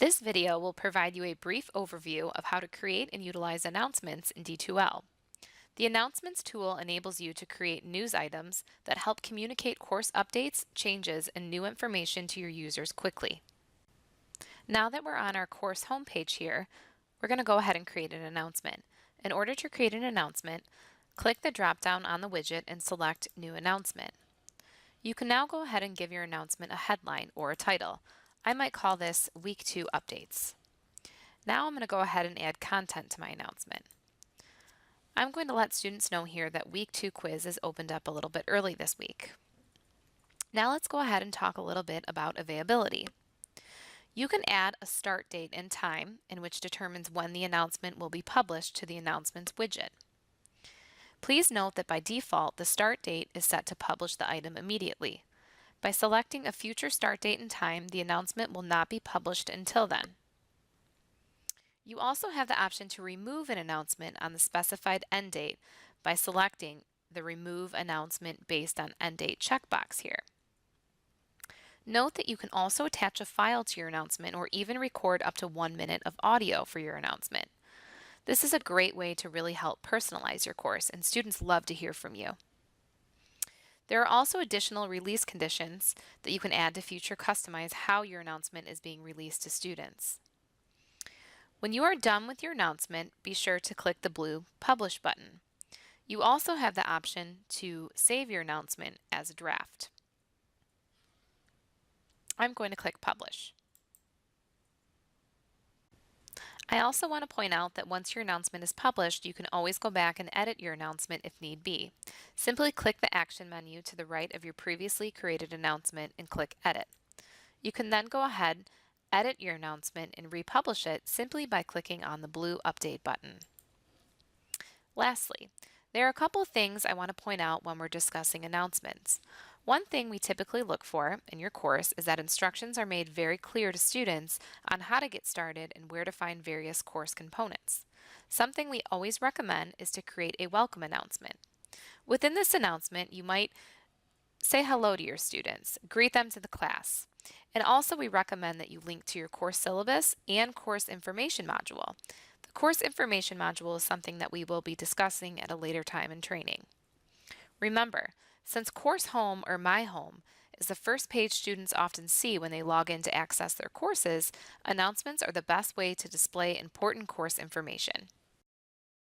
This video will provide you a brief overview of how to create and utilize announcements in D2L. The Announcements tool enables you to create news items that help communicate course updates, changes, and new information to your users quickly. Now that we're on our course homepage here, we're going to go ahead and create an announcement. In order to create an announcement, click the drop-down on the widget and select New Announcement. You can now go ahead and give your announcement a headline or a title. I might call this Week 2 Updates. Now I'm going to go ahead and add content to my announcement. I'm going to let students know here that Week 2 quiz is opened up a little bit early this week. Now let's go ahead and talk a little bit about availability. You can add a start date and time in which determines when the announcement will be published to the Announcements widget. Please note that by default, the start date is set to publish the item immediately. By selecting a future start date and time, the announcement will not be published until then. You also have the option to remove an announcement on the specified end date by selecting the Remove Announcement Based on End Date checkbox here. Note that you can also attach a file to your announcement or even record up to 1 minute of audio for your announcement. This is a great way to really help personalize your course, and students love to hear from you. There are also additional release conditions that you can add to future customize how your announcement is being released to students. When you are done with your announcement, be sure to click the blue Publish button. You also have the option to save your announcement as a draft. I'm going to click Publish. I also want to point out that once your announcement is published, you can always go back and edit your announcement if need be. Simply click the action menu to the right of your previously created announcement and click Edit. You can then go ahead, edit your announcement, and republish it simply by clicking on the blue Update button. Lastly, there are a couple things I want to point out when we're discussing announcements. One thing we typically look for in your course is that instructions are made very clear to students on how to get started and where to find various course components. Something we always recommend is to create a welcome announcement. Within this announcement, you might say hello to your students, greet them to the class, and also we recommend that you link to your course syllabus and course information module. The course information module is something that we will be discussing at a later time in training. Remember, since Course Home or My Home is the first page students often see when they log in to access their courses, announcements are the best way to display important course information.